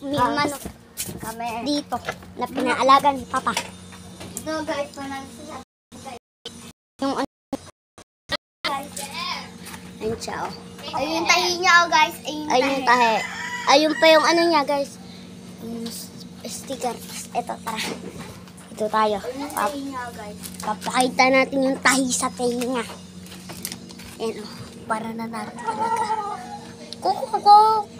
may manok Kami. dito na pinaalagan ni Papa. Ito guys, panalo sila. Yung ano. Ayun siya, oh. Ayun yung tahi niya, oh guys. Ayun yung tahe. Ayun pa yung ano niya, guys. Yung sticker. Ito, tara. Ito tayo. Ayun yung tahi niya, oh guys. Papakita natin yung tahi sa tahi niya. Ayan, oh. Para na natin talaga. Kukukuk!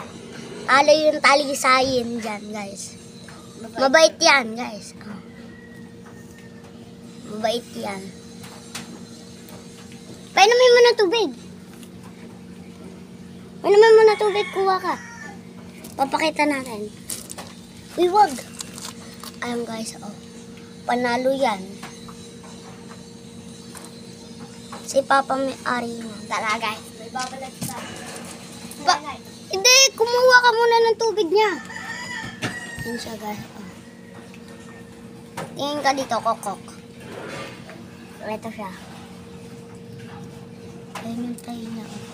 Alay yung talisayin dyan, guys. Mabait yan, guys. Oh. Mabait yan. Painumin mo na tubig. Painumin mo na tubig, kuha ka. Papakita natin. Uy, wag. Ayun, guys, oh. Panalo yan. Si Papa may ari na. Tara guys, may babalag sa... Hindi, kumuha ka muna ng tubig niya. Yan siya, guys. Oh. Tingin ka dito, kokok. Ito siya. Ayun yung tayo niya. Oh.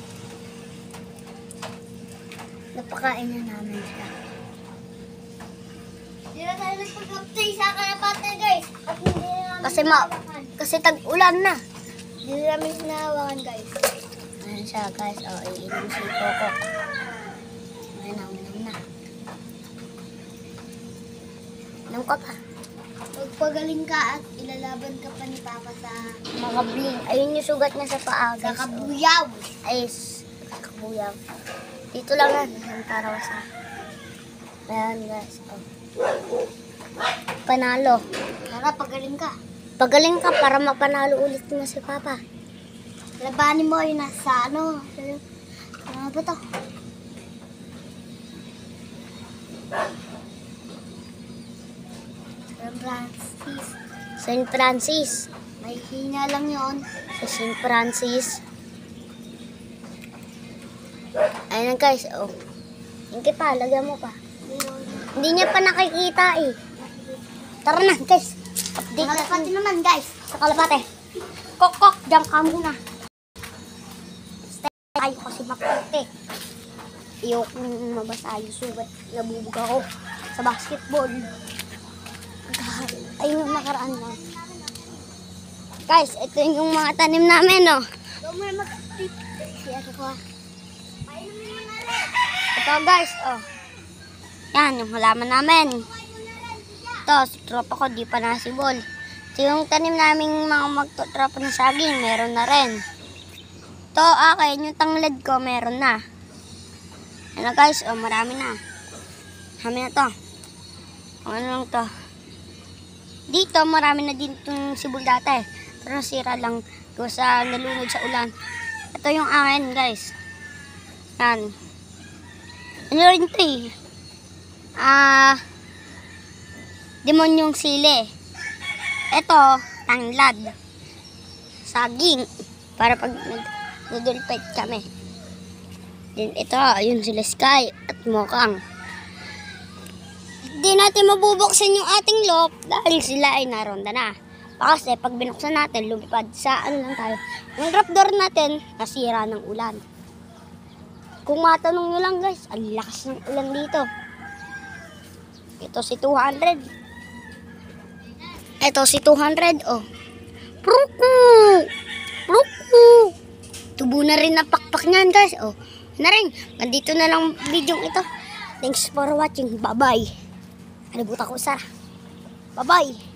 Napakain na namin siya. Hindi na tayo nagpag-uptay sa kalapate guys. At hindi na namin Kasi tag-ulan na. Hindi na namin hinahawakan guys. Ayan siya, guys. O, iinom si kokok. Ayan na, uminom na. Inom ka pa. Magpagaling ka at ilalaban ka pa ni Papa sa... Mga bling. Ayun yung sugat niya sa paa, Sa guys. kabuyaw. Ay, kabuyaw. Dito lang yan. Yung taraw sa... Ayan, guys. Oh. Panalo. Tara, pagaling ka. Pagaling ka para mapanalo ulit mo si Papa. Labanin mo yung nasa ano. Ano ba to? Francis. St. Francis. May hina lang yon. Sa St. Francis. Ayan, guys. Oh. Hindi pa. Lagyan mo pa. Hindi niya pa nakikita eh. Tara na, guys. Update Kalapati natin naman guys. sa kalapate. Kok, diyan ka muna. Stay tayo kasi maputi. Iyokong mabasa yung sugat. Nabubog ako sa basketball. Ayun yung nakaraan na. Guys, ito yung mga tanim namin, no. Ito may mag-update. Siya ko. Painumin mo na rin. Ito, guys, oh. Yan, yung halaman namin. Ito, si tropa ko, di pa nasibol. Ito yung tanim naming mga magtotropa ng saging, meron na rin. Ito, akin, yung tanglad ko, meron na. Ano, guys, oh, marami na. Marami na to. Ano lang to? Dito, marami na din itong sibol dati. Pero nasira lang ko sa nalunod sa ulan. Ito yung akin, guys. Yan. Ano rin ito eh? Demonyong sili. Ito, tanglad. Saging. Para pag nudulpet kami. Then ito, yun sila Sky at Mokang. Hindi natin mabubuksan yung ating lock dahil sila ay naronda na. Kasi pag binuksan natin, lumipad sa ano lang tayo. Yung trap door natin, nasira ng ulan. Kung matanong nyo lang guys, ang lakas ng ulan dito. Ito si 200. Ito si 200, oh. Pruku! Pruku! Tubo na rin na pakpak niyan guys, oh. Na rin, nandito na lang video ito. Thanks for watching. Bye-bye. Nalibutan ko, Sarah. Bye-bye.